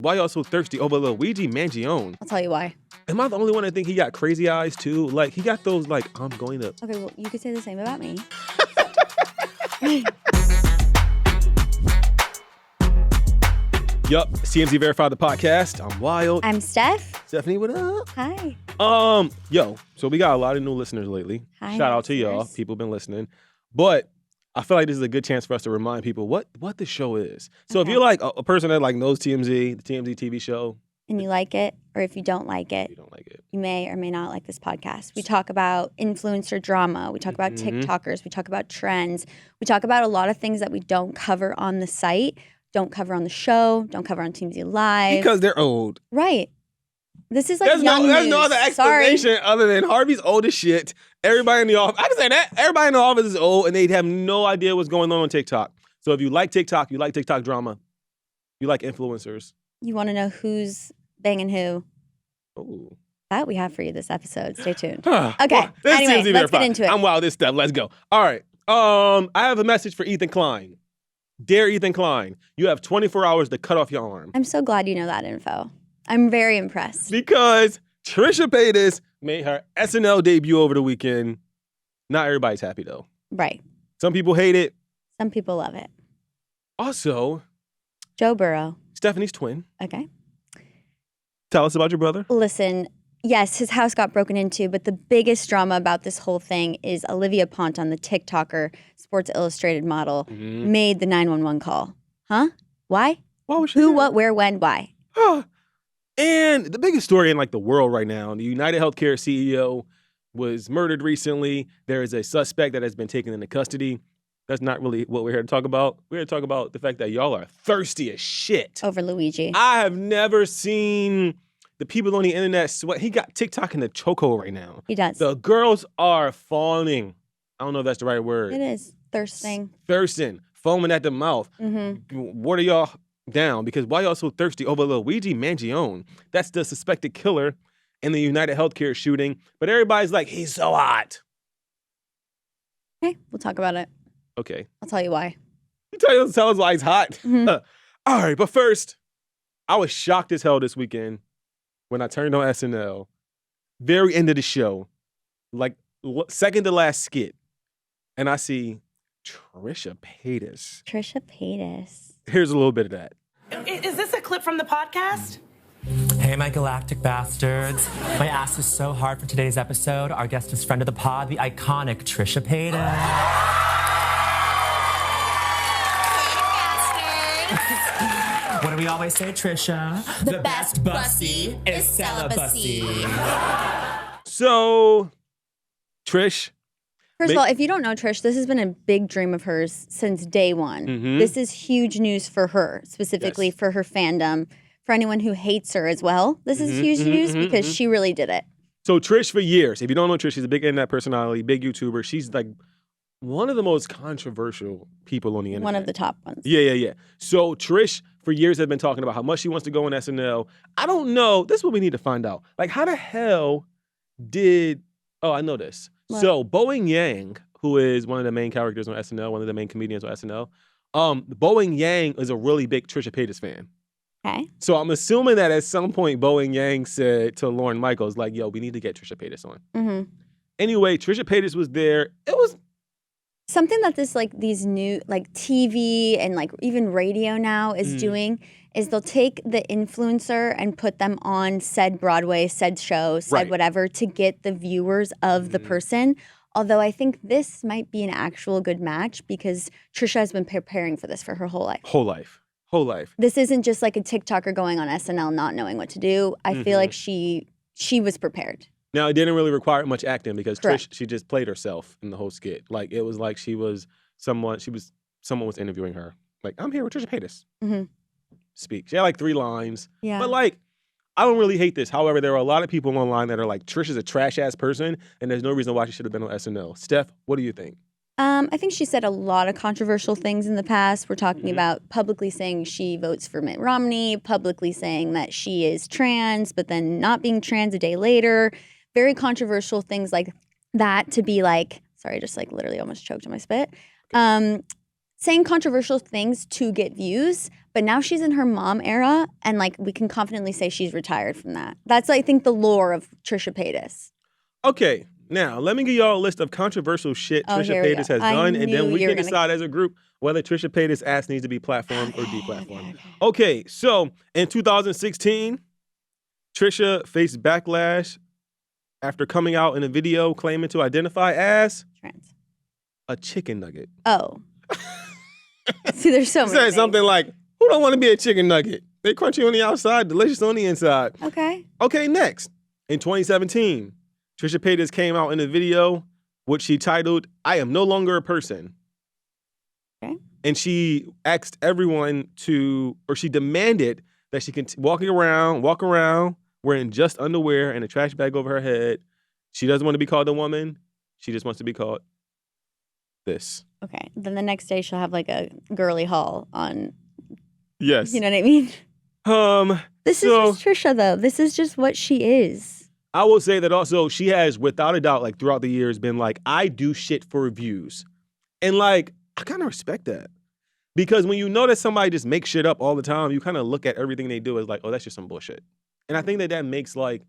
Why y'all so thirsty over Luigi Mangione? I'll tell you why. Am I the only one that think he got crazy eyes too? Like he got those like I'm going to. Okay, well you could say the same about me. Yup, TMZ Verified the podcast. I'm Wyld. I'm Steph. Stephanie, what up? Hi. So we got a lot of new listeners lately. Hi, Shout out to listeners. y'all. People been listening. But I feel like this is a good chance for us to remind people what the show is. So if Okay. you're like a person that like knows TMZ, the TMZ TV show, And you like it, or if you don't like it, you don't like it. you may or may not like this podcast. We talk about influencer drama. We talk about Mhm. TikTokers. We talk about trends. We talk about a lot of things that we don't cover on the site, don't cover on the show, don't cover on TMZ Live. Because they're old. Right. This is like There's young no news. other explanation other than Harvey's old as shit. Everybody in the office, I can say that. Everybody in the office is old and they have no idea what's going on TikTok. So if you like TikTok, you like TikTok drama, you like influencers. You want to know who's banging who? Ooh. That we have for you this episode. Stay tuned. Okay. Anyway, let's get into it. I'm wild this stuff. Let's go. All right. I have a message for Ethan Klein. Dear Ethan Klein, you have 24 hours to cut off your arm. I'm so glad you know that info. I'm very impressed. Because Trisha Paytus made her SNL debut over the weekend. Not everybody's happy though. Right. Some people hate it. Some people love it. Also, Joe Burrow. Stephanie's twin. Okay. Tell us about your brother. Listen, yes, his house got broken into, but the biggest drama about this whole thing is Olivia Ponton, the TikToker, Sports Illustrated model, made the 911 call. Huh? Why? Why was she Who, there? what, where, when, why? And the biggest story in like the world right now, the United Healthcare CEO was murdered recently. There is a suspect that has been taken into custody. That's not really what we're here to talk about. We're here to talk about the fact that y'all are thirsty as shit. Over Luigi. I have never seen the people on the internet sweat. He got TikTok in the chokehold right now. He does. The girls are fawning. I don't know if that's the right word. It is. Thirsting. Thirsting, foaming at the mouth. Mm-hmm. What are y'all down? Because why y'all so thirsty over Luigi Mangione? That's the suspected killer in the United Healthcare shooting. But everybody's like, he's so hot. Okay, we'll talk about it. Okay. I'll tell you why. Tell us why he's hot. Mhm. All right, but first, I was shocked as hell this weekend when I turned on SNL. Very end of the show, like second to last skit, and I see Trisha Paytus. Trisha Paytus. Here's a little bit of that. Is this a clip from the podcast? Hey, my galactic bastards. My ass is so hard for today's episode. Our guest is friend of the pod, the iconic Trisha Paytus. What do we always say, Trisha? The best bussy is celibacy. So, Trish. First of all, if you don't know Trish, this has been a big dream of hers since day one. Mhm. This is huge news for her, specifically Yes. for her fandom. For anyone who hates her as well, this is huge news because she really did it. So Trish for years, if you don't know Trish, she's a big internet personality, big YouTuber. She's like one of the most controversial people on the internet. One of the top ones. Yeah. So Trish for years has been talking about how much she wants to go on SNL. I don't know. This is what we need to find out. Like, how the hell did... Oh, I know this. What? So Boeing Yang, who is one of the main characters on SNL, one of the main comedians on SNL, Boeing Yang is a really big Trisha Paytus fan. Okay. So I'm assuming that at some point Boeing Yang said to Lauren Michaels, like, yo, we need to get Trisha Paytus on. Mm-hmm. Anyway, Trisha Paytus was there. It was... Something that these new TV and even radio now is doing is they'll take the influencer and put them on said Broadway, said show, said Right. whatever to get the viewers of the person. Although I think this might be an actual good match because Trisha has been preparing for this for her whole life. Whole life. This isn't just like a TikToker going on SNL not knowing what to do. I feel like she was prepared. Now, it didn't really require much acting because Correct. Trish, she just played herself in the whole skit. Like, it was like someone was interviewing her. Like, I'm here with Trisha Paytus. Mhm. Speak. She had like 3 lines. Yeah. But like, I don't really hate this. However, there are a lot of people online that are like, Trish is a trash-ass person, and there's no reason why she should have been on SNL. Steph, what do you think? I think she said a lot of controversial things in the past. We're talking about publicly saying she votes for Mitt Romney, publicly saying that she is trans, but then not being trans a day later. Very controversial things like that to be like, sorry, I just literally almost choked on my spit. saying controversial things to get views, but now she's in her mom era, and like we can confidently say she's retired from that. That's I think the lore of Trisha Paytus. Okay, now let me give y'all a list of controversial shit Trisha Paytus has done, and then we can decide as a group whether Trisha Paytus' ass needs to be platformed or deplatformed. Okay, so in 2016, Trisha faced backlash after coming out in a video claiming to identify as trans. A chicken nugget. Oh. See, there's so many said things. something like, who don't want to be a chicken nugget? They crunchy on the outside, delicious on the inside. Okay. Okay, next. In 2017, Trisha Paytus came out in a video which she titled, I Am No Longer a Person. Okay. And she asked everyone she demanded that she can walk around wearing just underwear and a trash bag over her head. She doesn't want to be called a woman. She just wants to be called this. Okay. Then the next day she'll have like a girly haul on. Yes. You know what I mean? This is just Trisha though. This is just what she is. I will say that also she has, without a doubt, like throughout the years been like, I do shit for reviews. And like, I kind of respect that. Because when you know that somebody just makes shit up all the time, you kind of look at everything they do as like, oh, that's just some bullshit. And I think that makes like,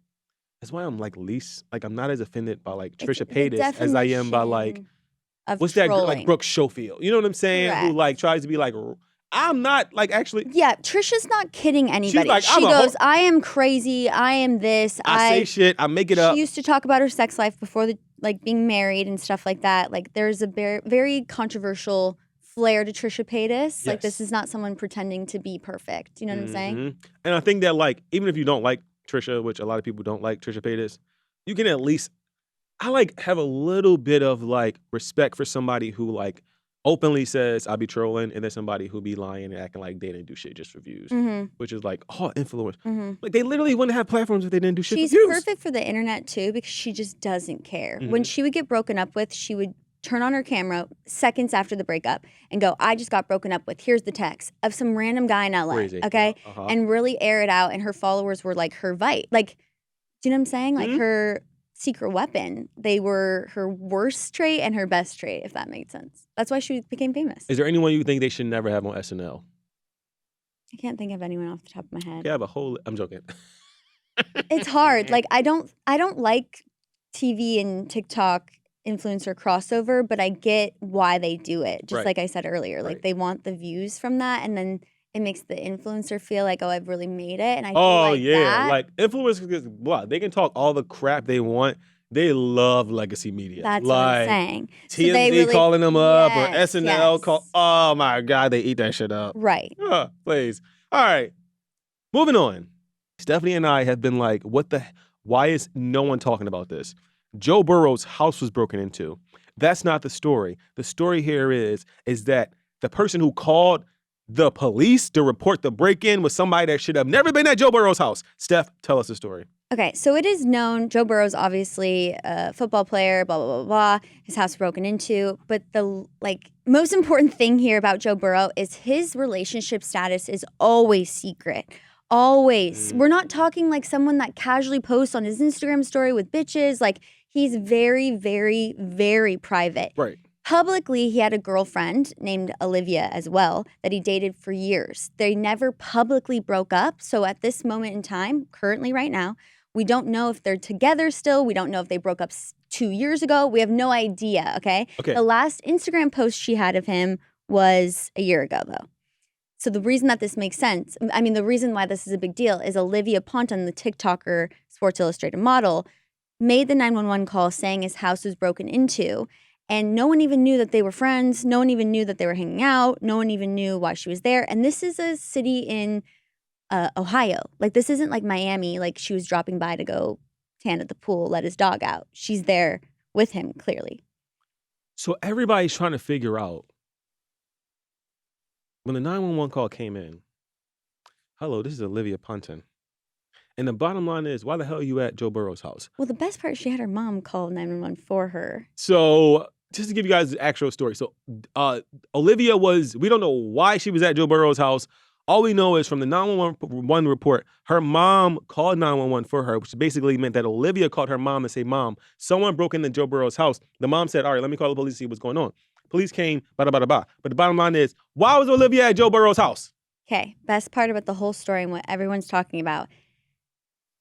that's why I'm like I'm not as offended by like Trisha Paytas as I am by like, what's that girl, like Brooke Schofield? You know what I'm saying? Correct. Who like tries to be like, I'm not like actually. Yeah, Trisha's not kidding anybody. Like, she goes, I am crazy. I am this. I say shit. I make it up. She used to talk about her sex life before being married and stuff like that. Like there's a very controversial flair to Trisha Paytas. Yes. Like this is not someone pretending to be perfect. You know what I'm saying? And I think that like, even if you don't like Trisha, which a lot of people don't like Trisha Paytas, you can at least, I like have a little bit of like respect for somebody who like openly says I be trolling, and there's somebody who be lying and acting like they didn't do shit just for views, which is like, oh, influence. Like they literally wouldn't have platforms if they didn't do shit She's for views. perfect for the internet too because she just doesn't care. When she would get broken up with, she would turn on her camera seconds after the breakup and go, I just got broken up with. Here's the text of some random guy in LA. Crazy. Okay. Yeah. And really air it out. And her followers were like her vite. Like, do you know what I'm saying? Like her secret weapon. They were her worst trait and her best trait, if that made sense. That's why she became famous. Is there anyone you think they should never have on SNL? I can't think of anyone off the top of my head. Yeah, have a whole. I'm joking. It's hard. Like I don't like TV and TikTok influencer crossover, but I get why they do it. Just like I said earlier, like they want the views from that, and then it makes the influencer feel like, oh, I've really made it. And I feel like that, like influencers, they can talk all the crap they want. They love legacy media. That's like, what I'm saying. TMZ so they really, calling them up or yes, SNL call. Oh my God, they eat that shit up. Right. Please. All right. Moving on. Stephanie and I have been like, why is no one talking about this? Joe Burrow's house was broken into. That's not the story. The story here is that the person who called the police to report the break-in was somebody that should have never been at Joe Burrow's house. Steph, tell us the story. Okay, so it is known Joe Burrow's obviously a football player, blah, blah, blah, blah. His house broken into. But the most important thing here about Joe Burrow is his relationship status is always secret. Always. We're not talking like someone that casually posts on his Instagram story with bitches. Like, he's very, very, very private. Right. Publicly, he had a girlfriend named Olivia as well that he dated for years. They never publicly broke up. So at this moment in time, currently right now, we don't know if they're together still. We don't know if they broke up 2 years ago. We have no idea, okay? The last Instagram post she had of him was a year ago, though. So the reason that this makes sense, I mean, the reason why this is a big deal is Olivia Ponton, the TikToker, Sports Illustrated model, made the 911 call saying his house was broken into. And no one even knew that they were friends. No one even knew that they were hanging out. No one even knew why she was there. And this is a city in Ohio. Like, this isn't like Miami, like she was dropping by to go tan at the pool, let his dog out. She's there with him, clearly. So everybody's trying to figure out, when the 911 call came in, hello, this is Olivia Ponton. And the bottom line is, why the hell are you at Joe Burrow's house? Well, the best part is she had her mom call 911 for her. So just to give you guys the actual story. So Olivia we don't know why she was at Joe Burrow's house. All we know is from the 911 report, her mom called 911 for her, which basically meant that Olivia called her mom and said, Mom, someone broke into Joe Burrow's house. The mom said, all right, let me call the police to see what's going on. Police came, bada, bada, bada. But the bottom line is, why was Olivia at Joe Burrow's house? Okay, best part about the whole story and what everyone's talking about.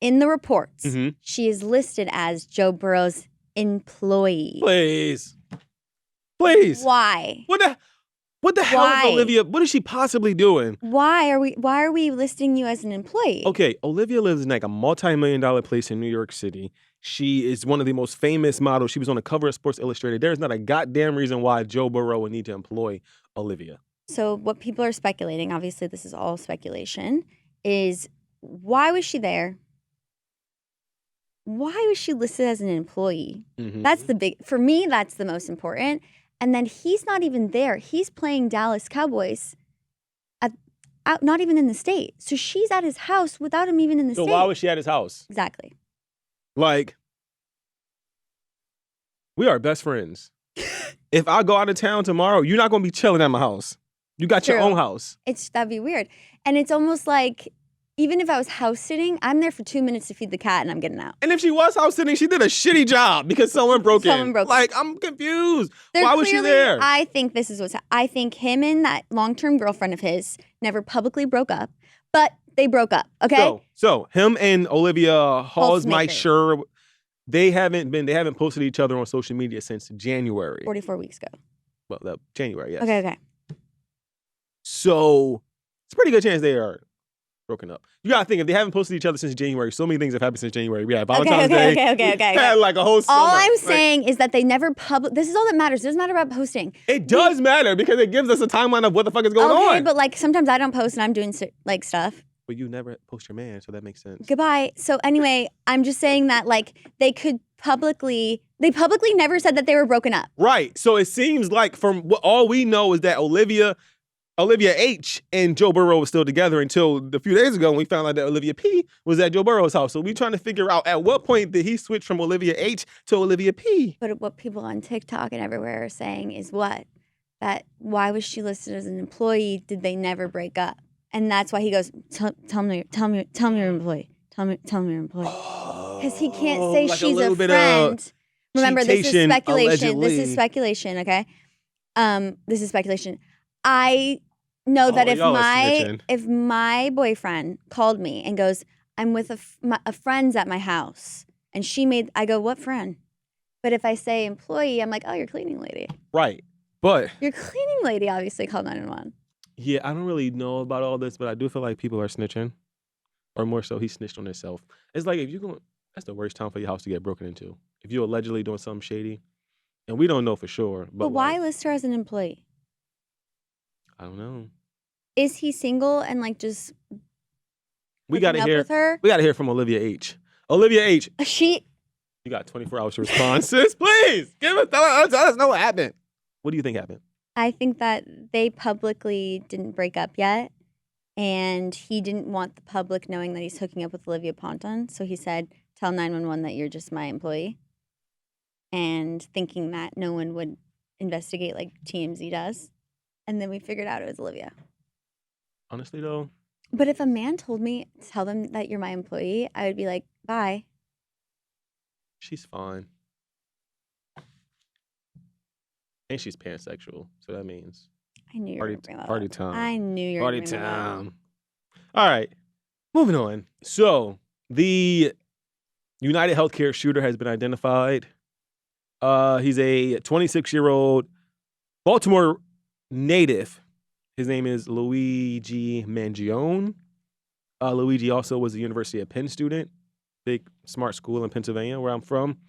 In the reports, she is listed as Joe Burrow's employee. Please. Please. Why? What the hell is Olivia? What is she possibly doing? Why are we listing you as an employee? Okay, Olivia lives in like a multi-million-dollar place in New York City. She is one of the most famous models. She was on the cover of Sports Illustrated. There's not a goddamn reason why Joe Burrow would need to employ Olivia. So what people are speculating, obviously this is all speculation, is why was she there? Why was she listed as an employee? That's for me, that's the most important. And then he's not even there. He's playing Dallas Cowboys, not even in the state. So she's at his house without him even in the state. So why was she at his house? Exactly. Like, we are best friends. If I go out of town tomorrow, you're not going to be chilling at my house. You got your own house. That'd be weird. And it's almost like, even if I was house sitting, I'm there for 2 minutes to feed the cat and I'm getting out. And if she was house sitting, she did a shitty job because someone broke in. Like, I'm confused. Why was she there? I think this is I think him and that long-term girlfriend of his never publicly broke up, but they broke up, okay? So him and Olivia Hall's Mike Sure, they haven't posted each other on social media since January. 44 weeks ago. Well, January, yes. Okay. So it's a pretty good chance they are broken up. You gotta think, if they haven't posted each other since January, so many things have happened since January. We had Valentine's Day. Okay. Had like a whole summer. All I'm saying is that they never this is all that matters. It doesn't matter about posting. It does matter because it gives us a timeline of what the fuck is going on. Okay, but like sometimes I don't post and I'm doing like stuff. But you never post your man, so that makes sense. Goodbye. So anyway, I'm just saying that like they publicly never said that they were broken up. Right. So it seems like from what all we know is that Olivia H and Joe Burrow was still together until a few days ago when we found out that Olivia P was at Joe Burrow's house. So we're trying to figure out at what point did he switch from Olivia H to Olivia P. But what people on TikTok and everywhere are saying is that why was she listed as an employee? Did they never break up? And that's why he goes, tell me your employee. Tell me your employee. Because he can't say like she's a friend. Remember, this is speculation. Allegedly. This is speculation, okay? This is speculation. I know that if my boyfriend called me and goes, I'm with a friend's at my house, and I go, what friend? But if I say employee, I'm like, oh, you're cleaning lady. Right. But your cleaning lady obviously called 911. Yeah, I don't really know about all this, but I do feel like people are snitching. Or more so, he snitched on himself. It's like, if you're going, that's the worst time for your house to get broken into. If you're allegedly doing something shady. And we don't know for sure. But why list her as an employee? I don't know. Is he single and like just we gotta hear with her? We gotta hear from Olivia H. Olivia H. You got 24 hours to respond, sis. Please tell us know what happened. What do you think happened? I think that they publicly didn't break up yet, and he didn't want the public knowing that he's hooking up with Olivia Ponton. So he said, tell 911 that you're just my employee. And thinking that no one would investigate like TMZ does. And then we figured out it was Olivia. Honestly, though. But if a man told me, tell them that you're my employee, I would be like, bye. She's fine. And she's pansexual, so that means I knew you were going to bring that party up. time. I knew you were going party to bring that up. time. All right, moving on. So the United Healthcare shooter has been identified. He's a 26-year-old Baltimore native. His name is Luigi Mangione. Luigi also was a University of Penn student, big smart school in Pennsylvania, where I'm from.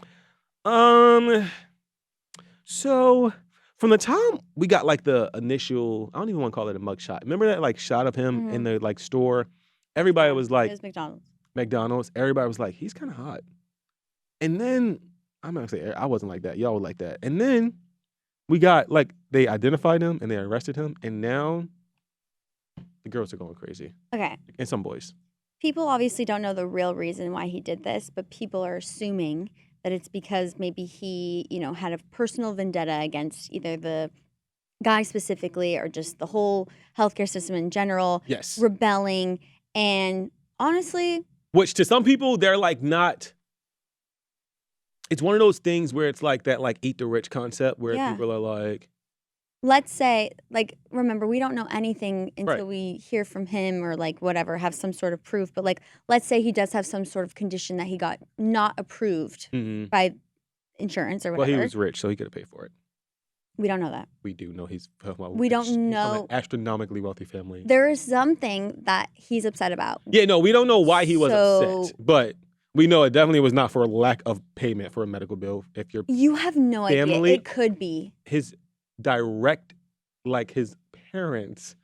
So from the time we got like the initial, I don't even want to call it a mugshot. Remember that like shot of him in the like store? Everybody was like, it was McDonald's. Everybody was like, he's kind of hot. And then I'm not gonna say I wasn't like that. Y'all were like that. And then we got like they identified him and they arrested him, and now the girls are going crazy. Okay. And some boys. People obviously don't know the real reason why he did this, but people are assuming that it's because maybe he, had a personal vendetta against either the guy specifically or just the whole healthcare system in general. Yes. Rebelling. And honestly, which to some people, they're like not. It's one of those things where it's like that, like eat the rich concept where people are like, let's say, like, remember, we don't know anything until Right. we hear from him or, like, whatever, have some sort of proof. But, like, let's say he does have some sort of condition that he got not approved by insurance or Well, whatever. he was rich, so he could have paid for it. We don't know that. We do know he's We don't he's from know. an astronomically wealthy family. There is something that he's upset about. Yeah, no, we don't know why he was So- upset, but we know it definitely was not for a lack of payment for a medical bill. If your You have no idea. Family- It could be. his direct, like his parents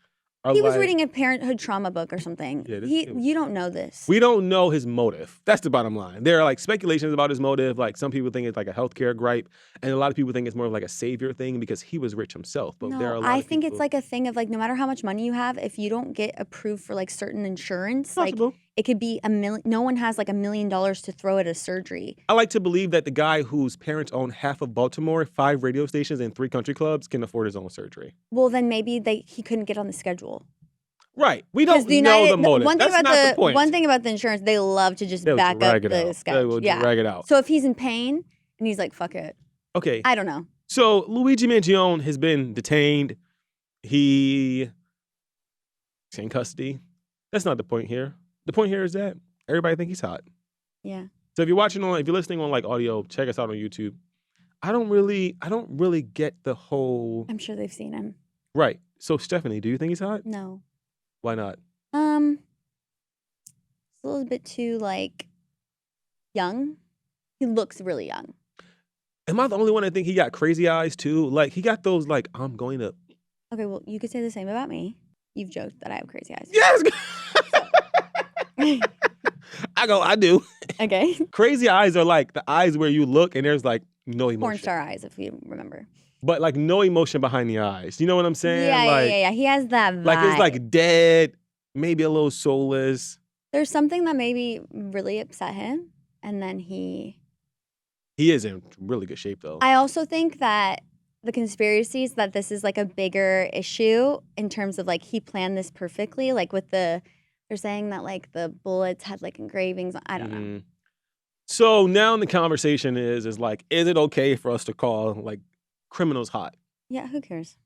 are He was like, reading a parenthood trauma book or something. Yeah, this- You don't know this. we don't know his motive. That's the bottom line. There are like speculations about his motive. Like some people think it's like a healthcare gripe, and a lot of people think it's more of like a savior thing because he was rich himself. But there are a lot I of think people, it's like a thing of like no matter how much money you have, if you don't get approved for like certain insurance, like possible. it could be $1 million. No one has like $1 million to throw at a surgery. I like to believe that the guy whose parents own half of Baltimore, 5 radio stations, and 3 country clubs can afford his own surgery. Well, then maybe he couldn't get on the schedule. Right. We 'Cause don't know the motive. One thing That's about not the point. One thing about the insurance, they love to just They'll back up drag it the out. sketch. They will Yeah. drag it out. So if he's in pain and he's like, "Fuck it," Okay. I don't know. So Luigi Mangione has been detained. He's in custody. That's not the point here. The point here is that everybody think he's hot. Yeah. So if you're listening on like audio, check us out on YouTube. I don't really get the whole I'm sure they've seen him. right. So Stephanie, do you think he's hot? No. Why not? It's a little bit too like young. He looks really young. Am I the only one that think he got crazy eyes too? Like he got those like I'm going to. Okay, well, you could say the same about me. You've joked that I have crazy eyes. Yes. I do. Okay. Crazy eyes are like the eyes where you look and there's like no emotion. Porn star eyes, if you remember. But like no emotion behind the eyes. You know what I'm saying? Yeah, like, yeah. He has that vibe. Like it's like dead, maybe a little soulless. There's something that maybe really upset him, and then he is in really good shape though. I also think that the conspiracies that this is like a bigger issue in terms of like he planned this perfectly, like with they're saying that like the bullets had like engravings. I don't know. So now the conversation is like, is it okay for us to call like criminals hot? Yeah, who cares?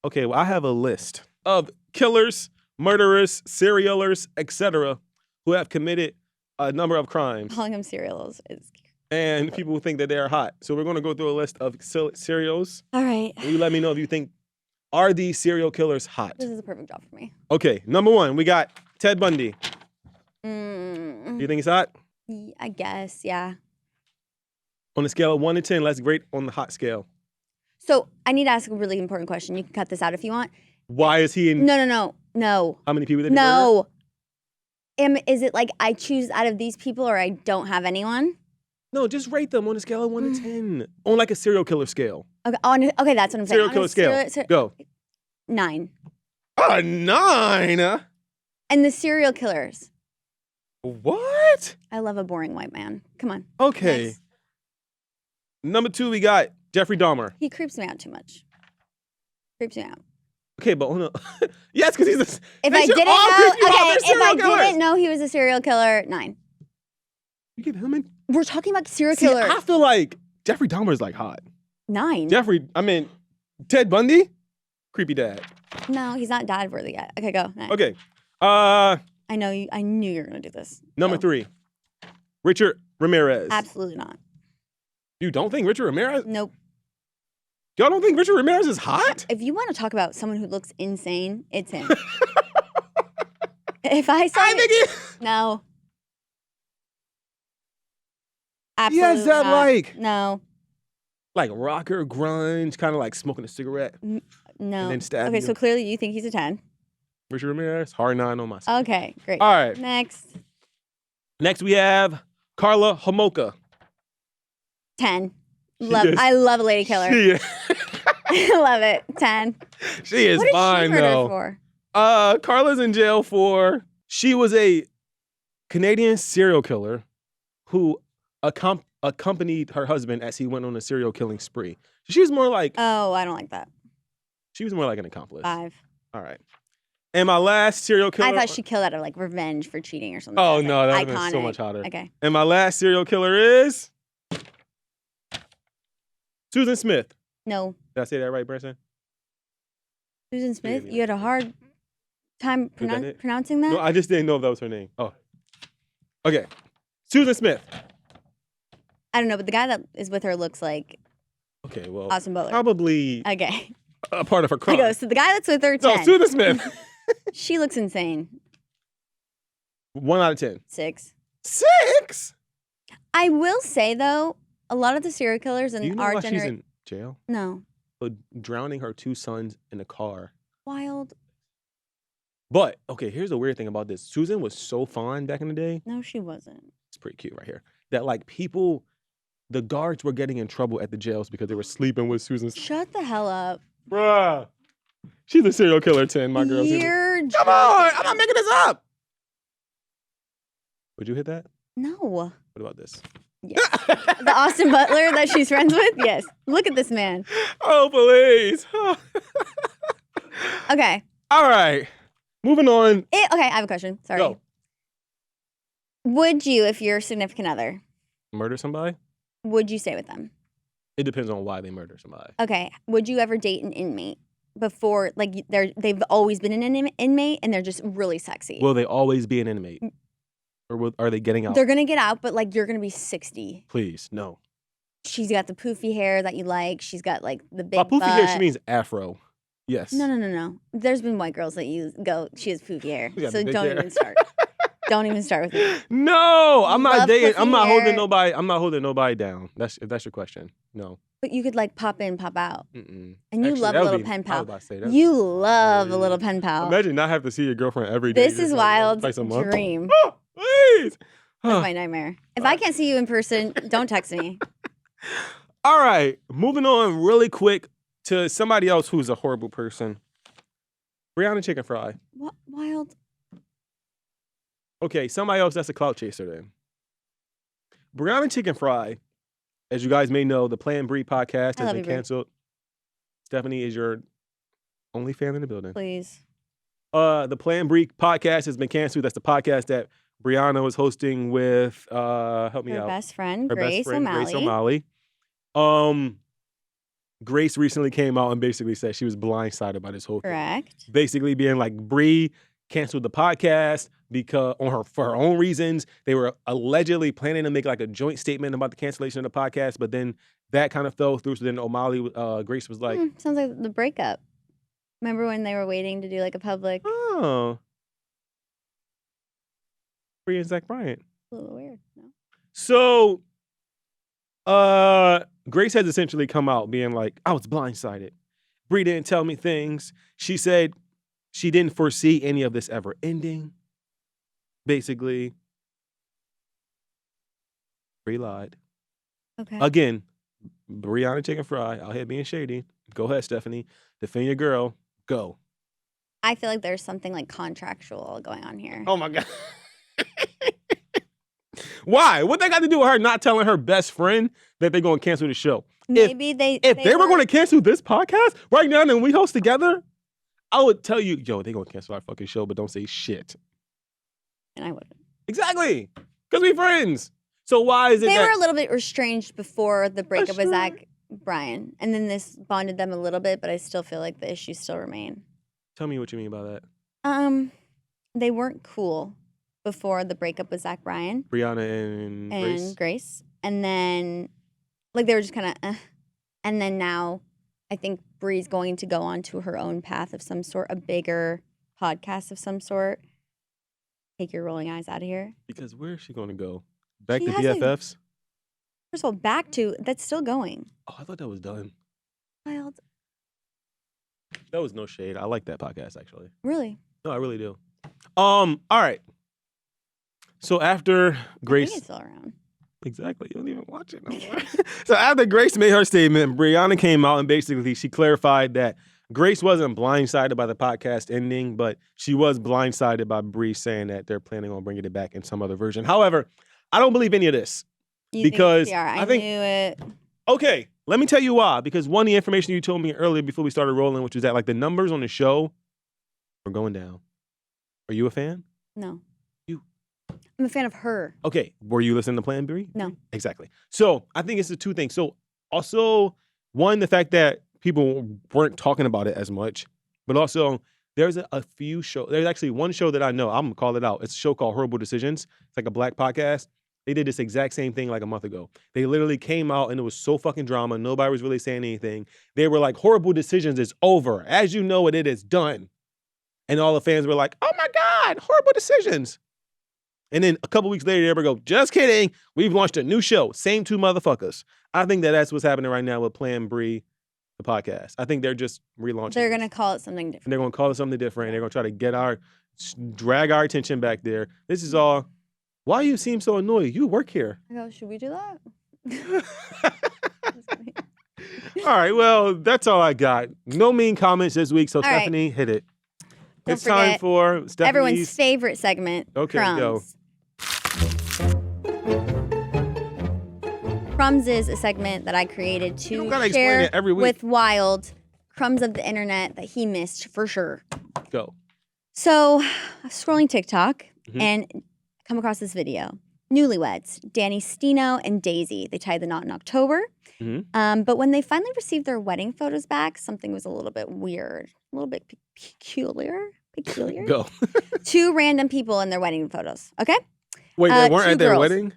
Okay, well I have a list of killers, murderers, serialers, etc., who have committed a number of crimes. Calling them serials is And people who think that they are hot. So we're going to go through a list of serials. all right. And you let me know if you think, are these serial killers hot? This is a perfect job for me. Okay, number 1, we got Ted Bundy. Do you think he's hot? I guess, yeah. On a scale of 1 to 10, let's rate on the hot scale. So I need to ask a really important question. You can cut this out if you want. Why is he in? No. How many people did he murder? No. Is it like I choose out of these people or I don't have anyone? No, just rate them on a scale of 1 to 10. On like a serial killer scale. Okay, okay, that's what I'm saying. Serial On a killer scale. Go. 9. A 9? And the serial killers. What? I love a boring white man. Come on. Okay. Next. Number 2, we got Jeffrey Dahmer. He creeps me out too much. Creeps me out. Okay, but hold on. Yes, because he's a. If they I should didn't all know, creep you out. okay, They're if serial I killers. didn't know he was a serial killer, 9. You give him in. We're talking about serial See, killers. I feel like Jeffrey Dahmer is like hot. 9. Ted Bundy, creepy dad. No, he's not dad worthy yet. Okay, go. Next. Okay. I knew you were gonna do this. Number Go. 3, Richard Ramirez. Absolutely not. You don't think Richard Ramirez? Nope. Y'all don't think Richard Ramirez is hot? If you want to talk about someone who looks insane, it's him. If I saw I think he. no. He Absolutely has that not. like No. rocker grunge, kind of like smoking a cigarette. No. And then stab okay, you. so clearly you think he's a 10. Richard Ramirez, hard 9 on my side. Okay, great. All right. Next, We have Carla Homolka. 10. She I love a lady killer. I love it. 10. She is What did fine she murder though. for? Carla's in jail for she was a Canadian serial killer who accompanied her husband as he went on a serial killing spree. She was more like Oh, I don't like that. she was more like an accomplice. 5. All right. And my last serial killer. I thought she killed out of like revenge for cheating or something. Oh That's, no, like, that would have been so iconic. much hotter. Okay. And my last serial killer is Susan Smith. No. Did I say that right, Branson? Susan Smith, me you had a hard time Is that it? pronouncing that? No, I just didn't know if that was her name. Oh. Okay. Susan Smith. I don't know, but the guy that is with her looks like Okay, well, Austin Butler. probably Okay. a part of her I crime. go, so the guy that's with her, 10. So, Susan Smith. She looks insane. 1 out of 10. 6. 6? I will say, though, a lot of the serial killers Do in you know our why she's generation. in jail? No. For drowning her 2 sons in a car. Wyld. But, okay, here's the weird thing about this. Susan was so fine back in the day. No, she wasn't. It's pretty cute right here. That, like, people, the guards were getting in trouble at the jails because they were sleeping with Susan. Shut the hell up. Bruh. She's a serial killer, 10, my girl. You're Come on! I'm not making this up! Would you hit that? No. What about this? Yes. The Austin Butler that she's friends with? Yes. Look at this man. Oh, please. Okay. All right. Moving on. Okay, I have a question. Sorry. Go. Would you, if you're a significant other, Murder somebody? would you stay with them? It depends on why they murder somebody. Okay. Would you ever date an inmate before, like, they've always been an inmate and they're just really sexy? Will they always be an inmate? Or are they getting out? They're going to get out, but, like, you're going to be 60. Please, no. She's got the poofy hair that you like. She's got, like, the big By poofy butt. hair, she means afro. Yes. No. There's been white girls that you go, she has poofy hair. Yeah, So big don't hair. even start. Don't even start with me. No, I'm not Love dating. puffy I'm not hair. holding nobody. I'm not holding nobody down. If that's your question. No. But you could, like, pop in, pop out. Mm-mm. And you Actually, love that a would little be- pen I was pal. about to say that. You love a little pen pal. Imagine not have to see your girlfriend every day. This just is like Wyld's twice a month. dream. Oh, please. That's my nightmare. If I can't see you in person, don't text me. All right, moving on really quick to somebody else who's a horrible person. Brianna Chicken Fry. What? Wyld? Okay, somebody else that's a clout chaser then. Brianna Chicken Fry, as you guys may know, the Plan Bri podcast I has love been you, Bri. canceled. Stephanie is your only fan in the building. Please. The Plan Bri podcast has been canceled. That's the podcast that Brianna was hosting with help me Her out. best friend, Her Grace best friend, O'Malley. Grace O'Malley. Grace recently came out and basically said she was blindsided by this whole thing. Correct. Basically being like, Bri canceled the podcast because for her own reasons. They were allegedly planning to make like a joint statement about the cancellation of the podcast, but then that kind of fell through. So then O'Malley, Grace was like, Sounds like the breakup. Remember when they were waiting to do like a public? oh, Bri and Zach Bryant. A little weird. No? So, Grace has essentially come out being like, I was blindsided. Bri didn't tell me things. She said she didn't foresee any of this ever ending. Basically, Bri lied. Okay. Again, Brianna Chicken Fry out here being shady. Go ahead, Stephanie. Defend your girl. Go. I feel like there's something like contractual going on here. Oh my God. Why? What they got to do with her not telling her best friend that they're going to cancel the show? Maybe If they were going to cancel this podcast right now and we host together, I would tell you, yo, they're going to cancel our fucking show, but don't say shit. And I wouldn't. Exactly. Because we friends. So why is it They that... were a little bit estranged before the breakup with Zach Bryan. And then this bonded them a little bit, but I still feel like the issues still remain. Tell me what you mean by that. They weren't cool before the breakup with Zach Bryan Brianna and Grace. And then, like, they were just kind of, And then now, I think Bri's going to go on to her own path of some sort, a bigger podcast of some sort. Take your rolling eyes out of here. Because where is she going to go? Back She to has a- BFFs? First of all, back to, that's still going. Oh, I thought that was done. Wild. That was no shade. I like that podcast, actually. Really? No, I really do. All right. So after I Grace... think it's still around. Exactly. You don't even watch it no more. So after Grace made her statement, Brianna came out and basically she clarified that Grace wasn't blindsided by the podcast ending, but she was blindsided by Bri saying that they're planning on bringing it back in some other version. However, I don't believe any of this. You Because think it's PR? I think- knew it. Okay, let me tell you why. Because one of the information you told me earlier before we started rolling, which was that like the numbers on the show are going down. Are you a fan? No. You. I'm a fan of her. Okay, were you listening to Plan Bri? No. Exactly. So I think it's the two things. So also, one, the fact that people weren't talking about it as much. But also, there's a few shows. There's actually one show that I know. I'm going to call it out. It's a show called Horrible Decisions. It's like a black podcast. They did this exact same thing like a month ago. They literally came out and it was so fucking drama. Nobody was really saying anything. They were like, Horrible Decisions is over. As you know it is done. And all the fans were like, oh my God, Horrible Decisions. And then a couple weeks later, they ever go, just kidding. We've launched a new show. Same two motherfuckers. I think that's what's happening right now with Plan Bri, the podcast. I think they're just relaunching. They're going to call it something different. And they're going to call it something different. They're going to try to drag our attention back there. This is all, why you seem so annoyed? You work here. I go, should we do that? All right, well, that's all I got. No mean comments this week, so all Stephanie, right. hit it. Don't It's time forget, for Stephanie's... everyone's favorite segment, Okay, Crumbs. go. Crumbs is a segment that I created You don't to gotta explain share it every week. with Wyld crumbs of the internet that he missed for sure. Go. So, I was scrolling TikTok Mhm. and come across this video. Newlyweds, Danny Stino and Daisy. They tied the knot in October. Mhm. But when they finally received their wedding photos back, something was a little bit weird, a little bit peculiar. Go. Two random people in their wedding photos. Okay, Wait, they weren't two at their girls. wedding?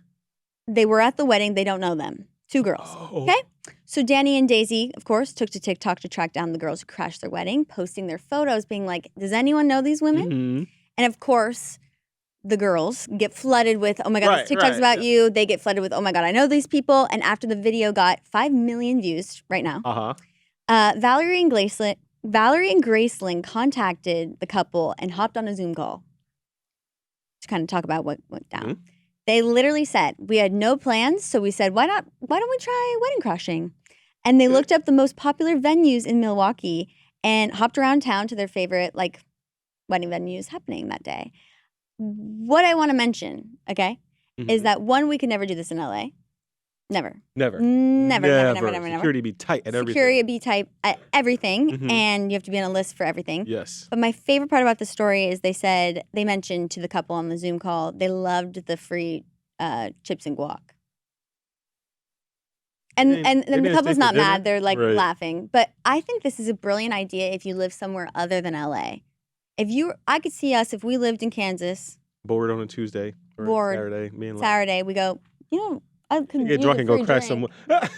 They were at the wedding. They don't know them. Two girls. Oh. Okay. So Danny and Daisy, of course, took to TikTok to track down the girls who crashed their wedding, posting their photos, being like, "Does anyone know these women?" Mhm. And of course, the girls get flooded with, "Oh my God, Right, this TikTok's right, about yeah. you." They get flooded with, "Oh my God, I know these people." And after the video got 5 million views right now, Valerie and Graceland contacted the couple and hopped on a Zoom call to kind of talk about what went down. Mhm. They literally said, "We had no plans, so we said, why don't we try wedding crashing?" And they looked up the most popular venues in Milwaukee and hopped around town to their favorite like wedding venues happening that day. What I want to mention, okay, is Mhm. that one, we could never do this in LA. Never. Never. Never. Security be tight at everything. Security be type at everything, Mhm. and you have to be on a list for everything. Yes. But my favorite part about the story is they mentioned to the couple on the Zoom call, they loved the free chips and guac. And didn't- and they then the didn't couple's stay for not mad. dinner? They're like Right. laughing. But I think this is a brilliant idea if you live somewhere other than LA. I could see us if we lived in Kansas, Bored on a Tuesday or Bored. Saturday. Being like, Saturday, we go, I could get use drunk a and go free crash drink. somewhere.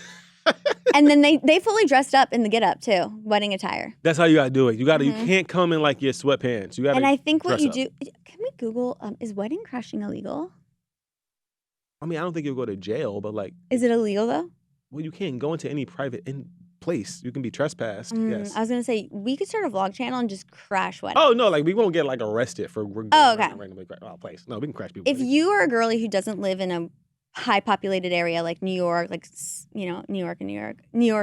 And then they fully dressed up in the get up too, wedding attire. That's how you gotta do it. You gotta. Mhm. You can't come in like your sweatpants. You gotta. And I think what dress you up. do, can we Google, is wedding crashing illegal? I mean, I don't think you'll go to jail, but like, Is it illegal though? well, you can't go into any private place. You can be trespassed. Yes. I was gonna say we could start a vlog channel and just crash weddings. Oh no, like we won't get like arrested for we're going Oh, okay. around randomly place. No, we can crash people. If you are a girlie who doesn't live in a high populated area like New York, like New York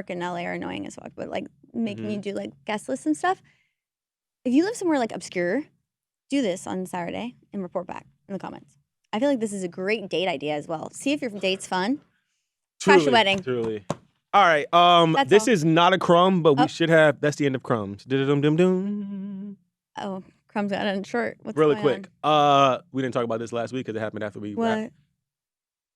and LA are annoying as fuck, but like making you do like guest lists and stuff. If you live somewhere like obscure, do this on Saturday and report back in the comments. I feel like this is a great date idea as well. See if your date's fun. Crash a wedding. Truly. All right. That's this all. is not a crumb, but we Oh. should have. That's the end of crumbs. Dum. Oh, Crumbs got on short. What's Really going quick. We didn't talk about this last week because it happened after we on? wrapped. What?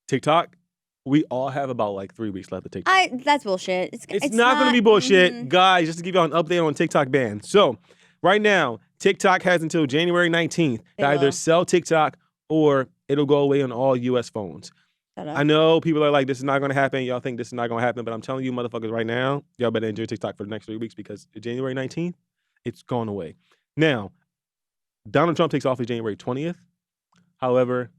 TikTok. We all have about like 3 weeks left of TikTok. That's bullshit. It's not going to be bullshit. mhm. Guys, just to give you an update on TikTok ban. So, right now, TikTok has until January 19th to They either will. sell TikTok or it'll go away on all U.S. phones. Shut up. I know people are like, this is not going to happen. Y'all think this is not going to happen. But I'm telling you, motherfuckers, right now, y'all better enjoy TikTok for the next 3 weeks because January 19th, it's gone away. Now, Donald Trump takes office January 20th. However,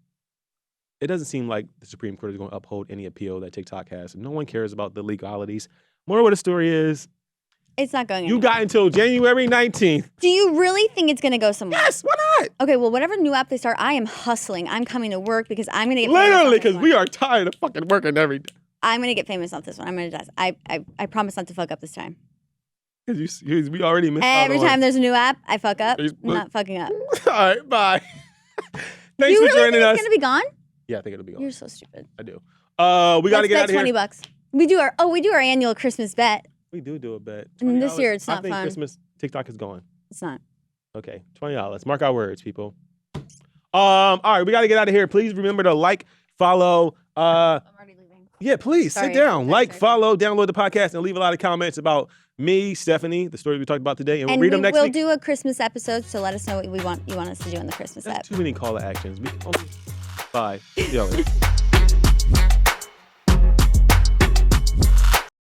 it doesn't seem like the Supreme Court is going to uphold any appeal that TikTok has. No one cares about the legalities. More of the story is, It's not going you anywhere. got until January 19th. Do you really think it's going to go somewhere? Yes, why not? Okay, well, whatever new app they start, I am hustling. I'm coming to work because I'm going to get famous Literally, off this because one. we are tired of fucking working every day. I'm going to get famous off this one. I'm going to just. I promise not to fuck up this time. Because we already missed Every out on time there's a new app, I fuck up. I'm Facebook. not fucking up. All right, bye. Thanks You for really joining think us. it's going to be gone? Yeah, I think it'll be gone. You're so stupid. I do. We got to get out of here. $20. We do our annual Christmas bet. We do a bet. And this $20. year it's I not think fun. Christmas TikTok is gone. It's not. Okay, $20. Mark our words, people. All right, we got to get out of here. Please remember to like, follow. I'm already leaving. Yeah, please Sorry. sit down, Sorry, like, sorry. follow, download the podcast, and leave a lot of comments about me, Stephanie, the stories we talked about today, and we'll And read them we next will week. do a Christmas episode, so let us know what you want us to do on the Christmas That's app. too many call to actions. Bye. See y'all later.